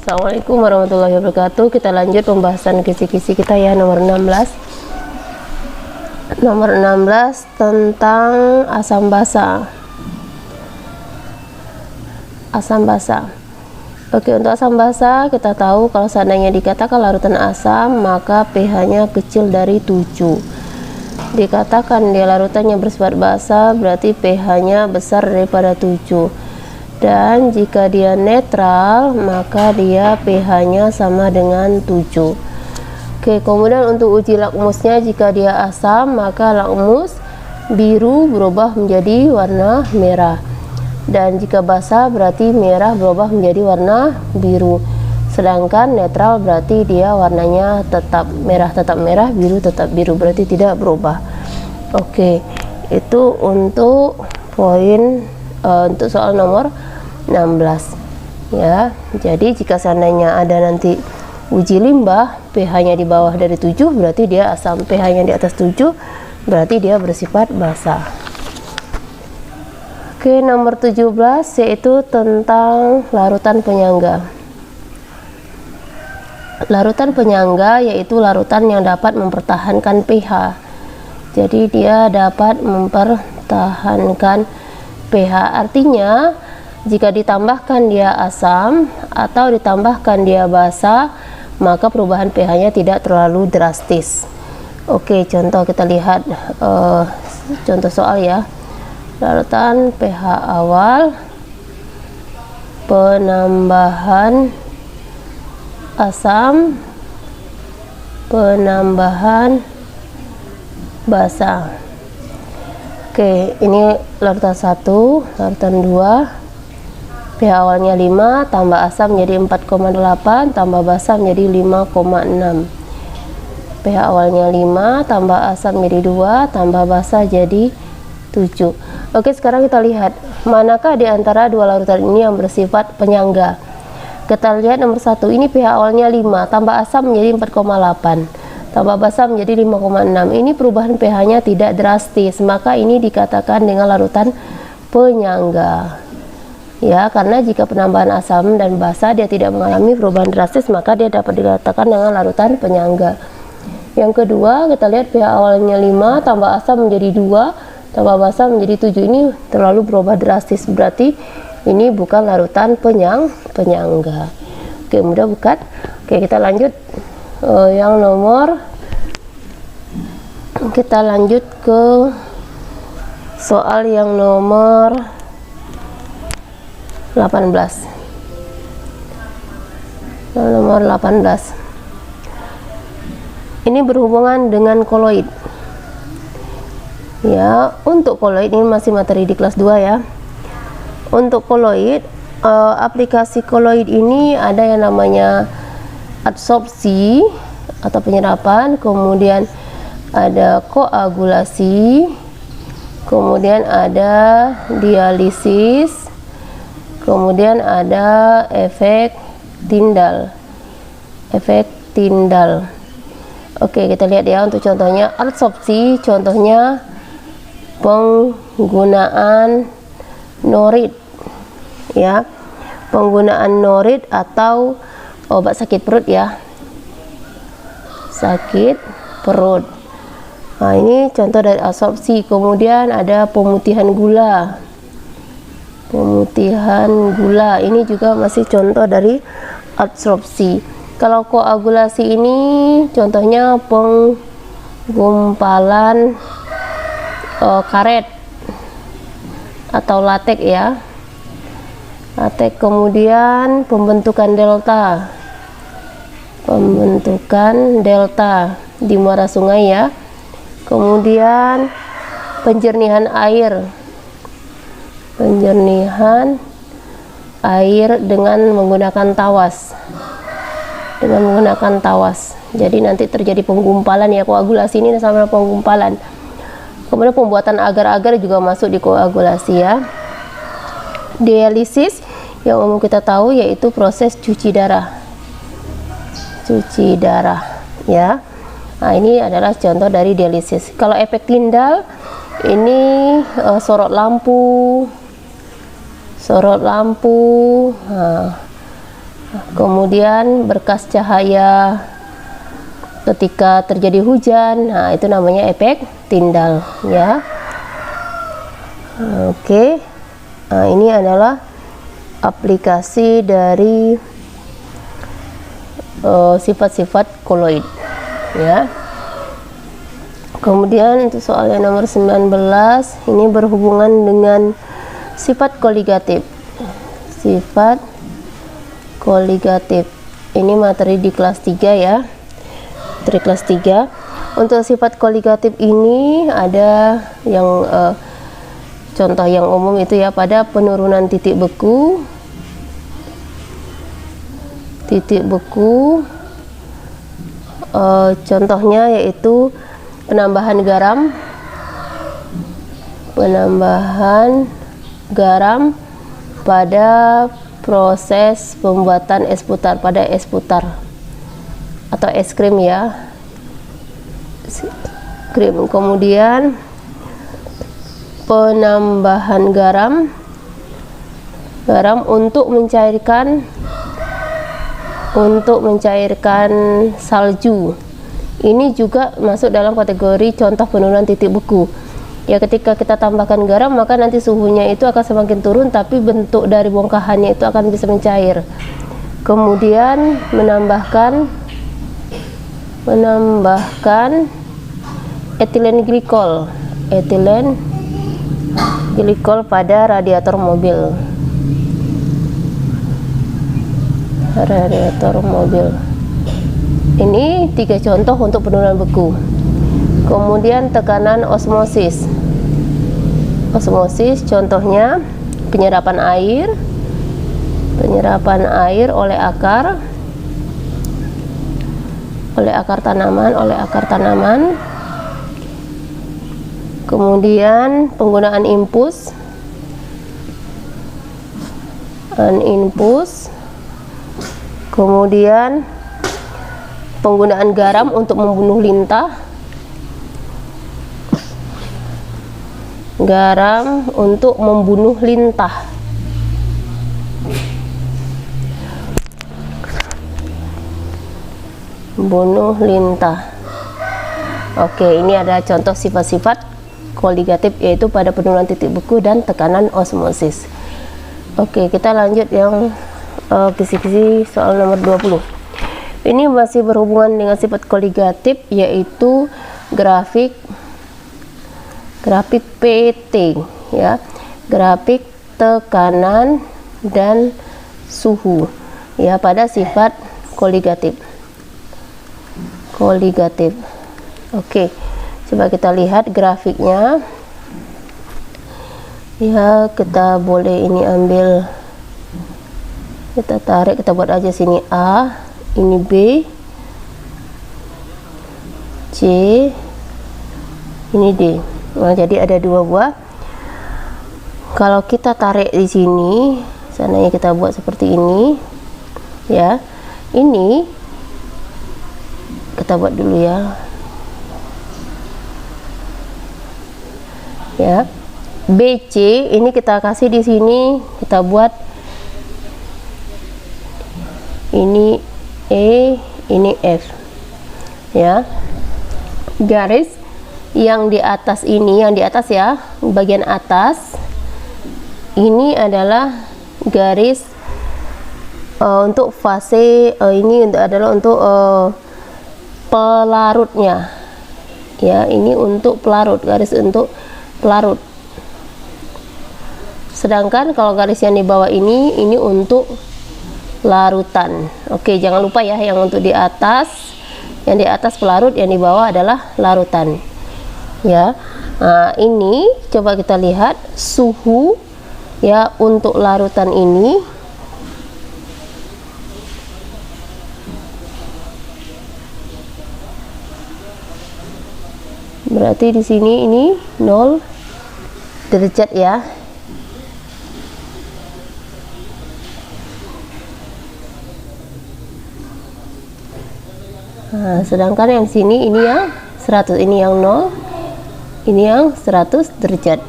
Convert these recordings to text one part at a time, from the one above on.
Assalamualaikum warahmatullahi wabarakatuh. Kita lanjut pembahasan kisi-kisi kita ya, nomor 16. Nomor 16 tentang asam basa. Asam basa. Oke, untuk asam basa kita tahu kalau seandainya dikatakan larutan asam, maka pH-nya kecil dari 7. Dikatakan dia larutannya bersifat basa, berarti pH-nya besar daripada 7. Dan jika dia netral, maka dia pH-nya sama dengan 7. Oke, kemudian untuk uji lakmusnya, jika dia asam, maka lakmus biru berubah menjadi warna merah. Dan jika basa, berarti merah berubah menjadi warna biru. Sedangkan netral berarti dia warnanya tetap merah, biru tetap biru, berarti tidak berubah. Oke, itu untuk poin untuk soal nomor 16 ya. Jadi jika seandainya ada nanti uji limbah pH-nya di bawah dari 7, berarti dia asam, pH-nya di atas 7 berarti dia bersifat basa. Oke, nomor 17 yaitu tentang larutan penyangga. Larutan penyangga yaitu larutan yang dapat mempertahankan pH. Jadi dia dapat mempertahankan pH, artinya jika ditambahkan dia asam atau ditambahkan dia basa, maka perubahan pH-nya tidak terlalu drastis. Oke, contoh kita lihat contoh soal ya. Larutan pH awal, penambahan asam, penambahan basa. Oke, ini larutan 1, larutan 2, pH awalnya 5, tambah asam jadi 4,8, tambah basa menjadi 5,6. pH awalnya 5, tambah asam jadi 2, tambah basa jadi 7. Oke, sekarang kita lihat manakah di antara dua larutan ini yang bersifat penyangga. Kita lihat nomor 1, ini pH awalnya 5, tambah asam menjadi 4,8. tambah basa menjadi 5,6. Ini perubahan pH-nya tidak drastis, maka ini dikatakan dengan larutan penyangga. Ya, karena jika penambahan asam dan basa dia tidak mengalami perubahan drastis, maka dia dapat dikatakan dengan larutan penyangga. Yang kedua, kita lihat pH awalnya 5, tambah asam menjadi 2, tambah basa menjadi 7. Ini terlalu berubah drastis, berarti ini bukan larutan penyangga. Oke, mudah bukan? Oke, kita lanjut. Yang nomor, kita lanjut ke soal yang nomor 18. Nomor 18 ini berhubungan dengan koloid ya. Untuk koloid ini masih materi di kelas 2 ya. Untuk koloid, aplikasi koloid ini ada yang namanya adsorpsi atau penyerapan, kemudian ada koagulasi, kemudian ada dialisis, kemudian ada efek tindal. Oke, kita lihat ya untuk contohnya. Adsorpsi contohnya penggunaan norid ya, penggunaan norid atau obat sakit perut ya, sakit perut. Nah, ini contoh dari adsorpsi. Kemudian ada pemutihan gula. Ini juga masih contoh dari adsorpsi. Kalau koagulasi ini contohnya penggumpalan karet atau latek ya, latek. Kemudian pembentukan delta di muara sungai ya. Kemudian penjernihan air dengan menggunakan tawas. Jadi nanti terjadi penggumpalan ya, koagulasi ini sama penggumpalan. Kemudian pembuatan agar-agar juga masuk di koagulasi ya. Dialisis yang umum kita tahu yaitu proses cuci darah ya. Nah, ini adalah contoh dari dialisis. Kalau efek tindal ini sorot lampu. Kemudian berkas cahaya ketika terjadi hujan, nah itu namanya efek Tyndall ya. Oke. Nah, ini adalah aplikasi dari sifat-sifat koloid ya. Kemudian untuk soal yang nomor 19 ini berhubungan dengan sifat koligatif. Sifat koligatif. Ini materi di kelas 3 ya. Materi kelas 3. Untuk sifat koligatif ini ada yang contoh yang umum itu ya, pada penurunan titik beku. Titik beku. Contohnya yaitu penambahan garam. Penambahan garam pada proses pembuatan es putar, pada es putar atau es krim ya, krim. Kemudian penambahan garam untuk mencairkan salju. Ini juga masuk dalam kategori contoh penurunan titik beku. Ya, ketika kita tambahkan garam maka nanti suhunya itu akan semakin turun, tapi bentuk dari bongkahannya itu akan bisa mencair. Kemudian menambahkan etilen glikol pada radiator mobil. Ini 3 contoh untuk penurunan beku. Kemudian tekanan osmosis. Contohnya penyerapan air oleh akar tanaman. Kemudian penggunaan infus. Kemudian penggunaan garam untuk membunuh lintah. Oke, ini ada contoh sifat-sifat koligatif yaitu pada penurunan titik beku dan tekanan osmosis. Oke, kita lanjut yang kisi-kisi soal nomor 20. Ini masih berhubungan dengan sifat koligatif yaitu grafik PT ya, grafik tekanan dan suhu ya pada sifat koligatif. Oke, coba kita lihat grafiknya ya. Kita boleh ini ambil, kita tarik, kita buat aja sini A, ini B, C, ini D. Nah, jadi ada 2 buah. Kalau kita tarik di sini, sananya kita buat seperti ini ya. Ini kita buat dulu ya. BC ini kita kasih di sini, kita buat ini E, ini F ya. Garis yang di atas ini, yang di atas ya, bagian atas ini adalah garis untuk fase, ini adalah untuk pelarutnya ya. Ini untuk pelarut, garis untuk pelarut. Sedangkan kalau garis yang di bawah ini untuk larutan. Oke, jangan lupa ya, yang untuk di atas, yang di atas pelarut, yang di bawah adalah larutan ya. Nah, ini coba kita lihat suhu ya untuk larutan ini. Berarti di sini ini 0 derajat ya. Nah, sedangkan yang sini ini yang 100, ini yang 0, ini yang 100 derajat.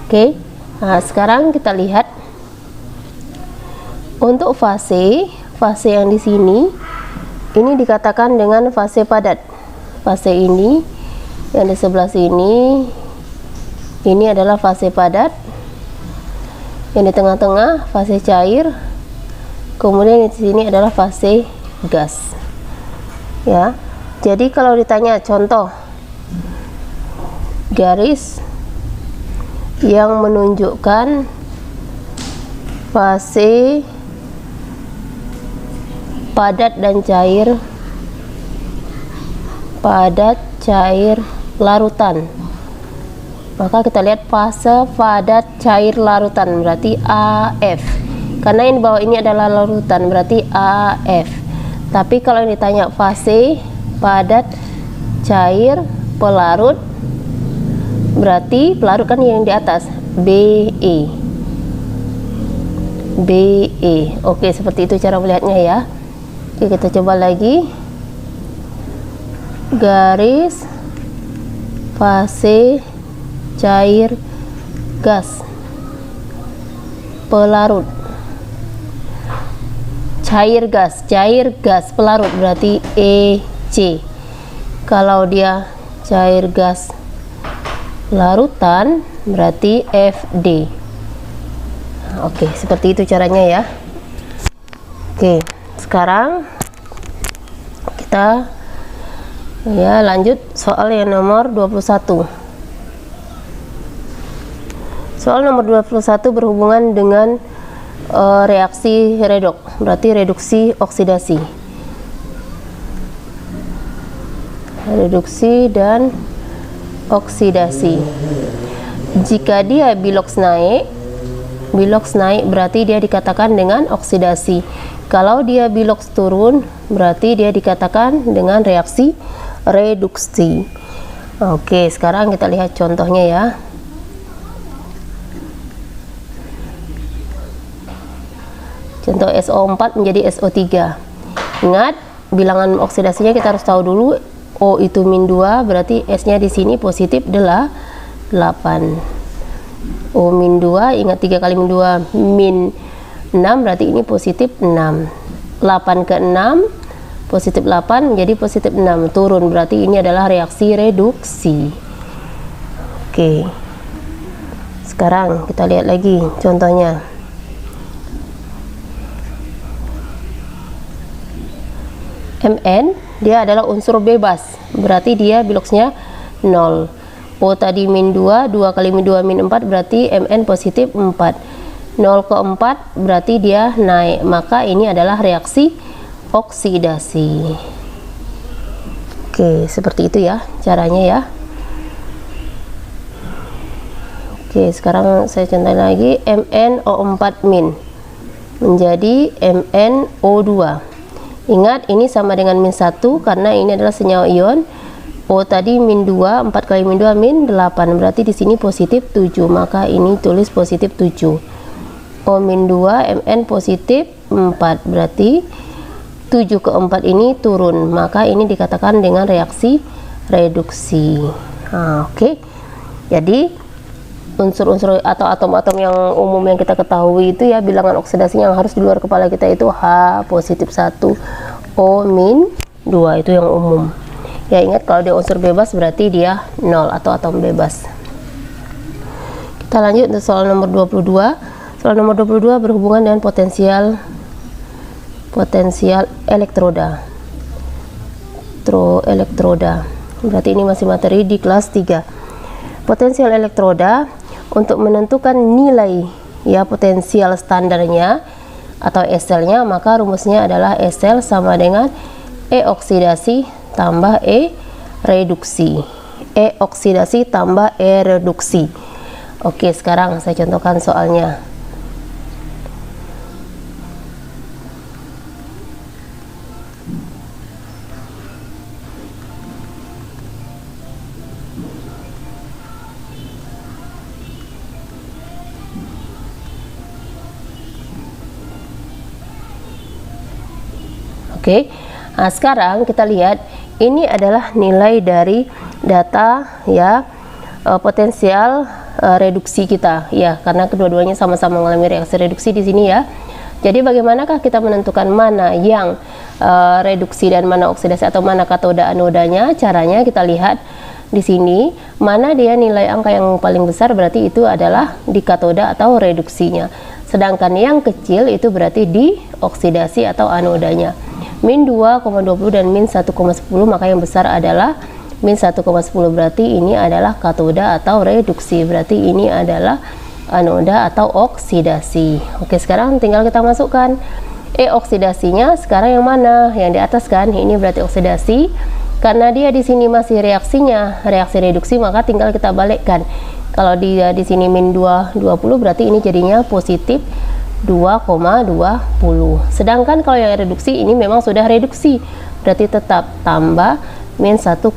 Oke, Oke. Nah, sekarang kita lihat untuk fase yang di sini ini dikatakan dengan fase padat. Fase ini yang di sebelah sini ini adalah fase padat, yang di tengah-tengah fase cair, kemudian di sini adalah fase gas. Ya, jadi kalau ditanya contoh garis yang menunjukkan fase padat dan cair, larutan, maka kita lihat fase padat cair larutan berarti AF, karena yang di bawah ini adalah larutan berarti AF. Tapi kalau ditanya fase padat cair pelarut, berarti pelarut kan yang di atas, BE. Oke, seperti itu cara melihatnya ya. Oke, kita coba lagi. Garis fase cair gas pelarut, cair gas pelarut berarti EC. Kalau dia cair gas larutan berarti FD. Oke, seperti itu caranya ya. Oke, sekarang kita lanjut soal yang nomor 21. Soal nomor 21 berhubungan dengan reaksi redok, berarti reduksi oksidasi. Reduksi dan oksidasi. Jika dia bilox naik berarti dia dikatakan dengan oksidasi. Kalau dia bilox turun berarti dia dikatakan dengan reaksi reduksi. Oke, sekarang kita lihat contohnya ya. Contoh SO4 menjadi SO3. Ingat, bilangan oksidasinya kita harus tahu dulu. O itu min 2, berarti S nya di sini positif adalah 8. O min 2, ingat 3 kali min 2 min 6, berarti ini positif 6. 8 ke 6 positif 8 menjadi positif 6, turun, berarti ini adalah reaksi reduksi. Oke, sekarang kita lihat lagi contohnya. Mn dia adalah unsur bebas, berarti dia biloxnya 0. O tadi min 2, 2 kali min 2 min 4, berarti Mn positif 4. 0 ke 4 berarti dia naik, maka ini adalah reaksi oksidasi. Oke, seperti itu ya caranya ya. Oke, sekarang saya contohin lagi. MnO4 min menjadi MnO2. Ingat, ini sama dengan min 1 karena ini adalah senyawa ion. O tadi min 2, 4 kali min 2 min 8, berarti di sini positif 7, maka ini tulis positif 7. O min 2, Mn positif 4, berarti 7 ke 4 ini turun, maka ini dikatakan dengan reaksi reduksi. Nah, oke. Jadi unsur-unsur atau atom-atom yang umum yang kita ketahui itu ya, bilangan oksidasinya yang harus di luar kepala kita itu H positif 1, O min 2, itu yang umum. Ya, ingat kalau dia unsur bebas berarti dia 0 atau atom bebas. Kita lanjut untuk soal nomor 22. Soal nomor 22 berhubungan dengan potensial elektroda. Elektroda. Berarti ini masih materi di kelas 3. Potensial elektroda, untuk menentukan nilai ya potensial standarnya atau SL-nya, maka rumusnya adalah SL sama dengan E oksidasi tambah E reduksi. E oksidasi tambah E reduksi. Oke, sekarang saya contohkan soalnya. Oke, nah sekarang kita lihat ini adalah nilai dari data ya potensial reduksi kita ya, karena kedua-duanya sama-sama mengalami reaksi reduksi di sini ya. Jadi bagaimanakah kita menentukan mana yang reduksi dan mana oksidasi atau mana katoda anodanya? Caranya kita lihat di sini, mana dia nilai angka yang paling besar berarti itu adalah di katoda atau reduksinya. Sedangkan yang kecil itu berarti di oksidasi atau anodanya. Min 2,20 dan min 1,10, maka yang besar adalah min 1,10, berarti ini adalah katoda atau reduksi, berarti ini adalah anoda atau oksidasi. Oke, sekarang tinggal kita masukkan oksidasinya sekarang yang mana? Yang di atas kan, ini berarti oksidasi. Karena dia di sini masih reaksinya reaksi reduksi, maka tinggal kita balikkan. Kalau dia di sini min 2,20 berarti ini jadinya positif 2,20. Sedangkan kalau yang reduksi ini memang sudah reduksi, berarti tetap tambah min 1,10,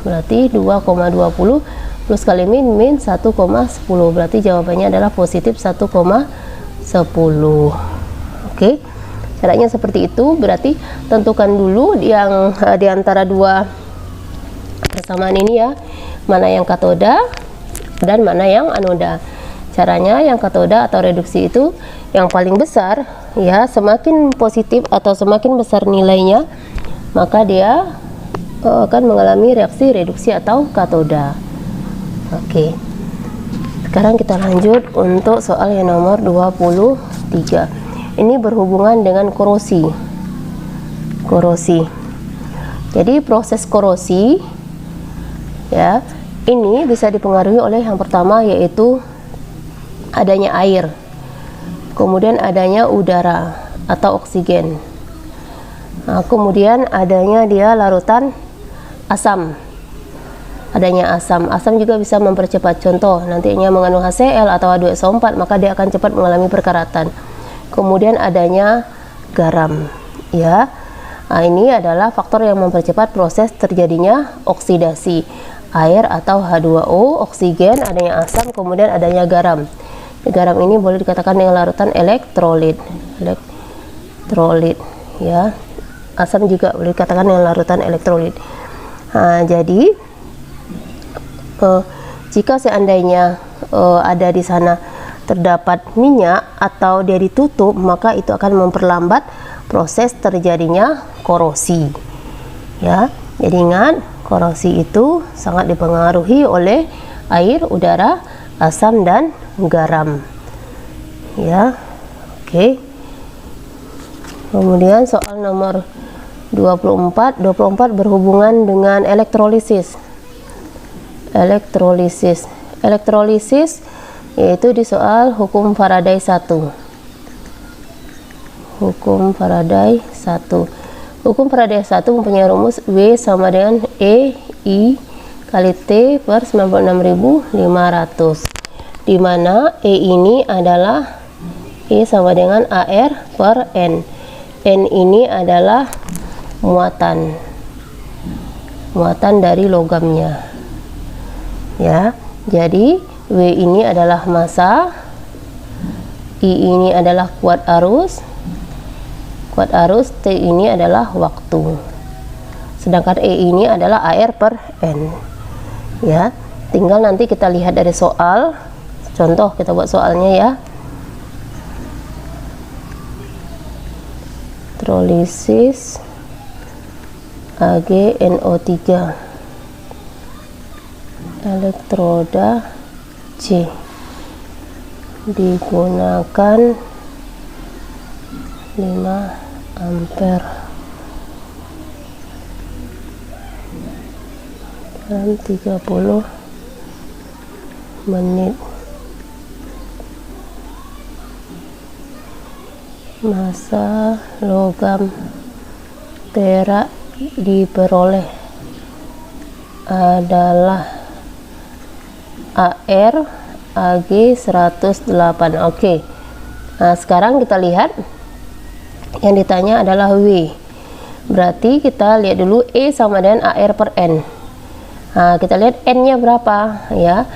berarti 2,20 plus kali min 1,10, berarti jawabannya adalah positif 1,10. Oke, caranya seperti itu. Berarti tentukan dulu yang di antara dua persamaan ini ya, mana yang katoda dan mana yang anoda. Caranya yang katoda atau reduksi itu yang paling besar ya, semakin positif atau semakin besar nilainya, maka dia akan mengalami reaksi reduksi atau katoda. Oke, sekarang kita lanjut untuk soal yang nomor 23. Ini berhubungan dengan korosi. Jadi proses korosi ya, ini bisa dipengaruhi oleh yang pertama yaitu adanya air, kemudian adanya udara atau oksigen, kemudian adanya dia larutan asam. Asam juga bisa mempercepat. Contoh, nantinya mengandung HCl atau H2SO4, maka dia akan cepat mengalami perkaratan. Kemudian adanya garam ya. Nah, ini adalah faktor yang mempercepat proses terjadinya oksidasi. Air atau H2O, oksigen, adanya asam, kemudian adanya garam. Garam ini boleh dikatakan dengan larutan elektrolit ya. Asam juga boleh dikatakan dengan larutan elektrolit. Nah, jadi jika seandainya ada di sana terdapat minyak atau dia ditutup, maka itu akan memperlambat proses terjadinya korosi ya. Jadi ingat, korosi itu sangat dipengaruhi oleh air, udara, asam dan garam ya. Oke, kemudian soal nomor 24 berhubungan dengan elektrolisis yaitu di soal hukum Faraday 1. Hukum Faraday 1 mempunyai rumus W sama dengan EI kali T per 96.500, di mana E ini adalah E sama dengan AR per N. N ini adalah muatan dari logamnya ya. Jadi W ini adalah massa, I ini adalah kuat arus, T ini adalah waktu, sedangkan E ini adalah AR per N ya. Tinggal nanti kita lihat dari soal, contoh kita buat soalnya ya. Elektrolisis AgNO3, elektroda C, digunakan 5 ampere dalam 30 menit. Massa logam perak diperoleh adalah AR Ag 108. Oke. Nah, sekarang kita lihat yang ditanya adalah W. Berarti kita lihat dulu E sama dengan AR per N. Nah, kita lihat N-nya berapa ya.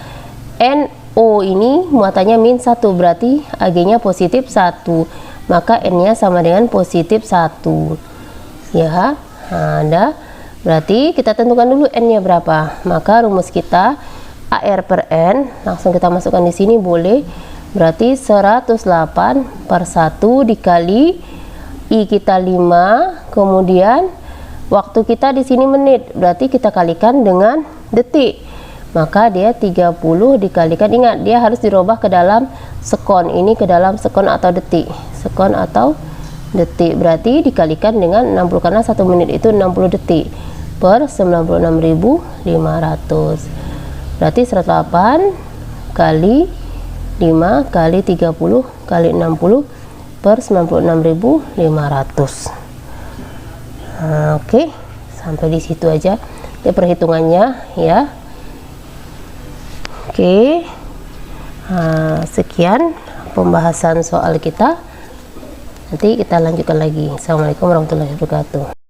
NO ini muatannya min 1, berarti Ag-nya positif 1. Maka N-nya sama dengan positif 1 ya. Nah, berarti kita tentukan dulu N-nya berapa. Maka rumus kita AR per N, langsung kita masukkan di sini boleh. Berarti 108 per 1 dikali I kita 5, kemudian waktu kita di sini menit, berarti kita kalikan dengan detik. Maka dia 30 dikalikan, ingat dia harus dirubah ke dalam sekon, ini ke dalam sekon atau detik. Sekon atau detik, berarti dikalikan dengan 60 karena 1 menit itu 60 detik per 96.500. Berarti 108 kali 5 kali 30 kali 60 per 96.500. Oke, sampai di situ aja ya perhitungannya ya. Oke, sekian pembahasan soal kita. Nanti kita lanjutkan lagi. Assalamualaikum warahmatullahi wabarakatuh.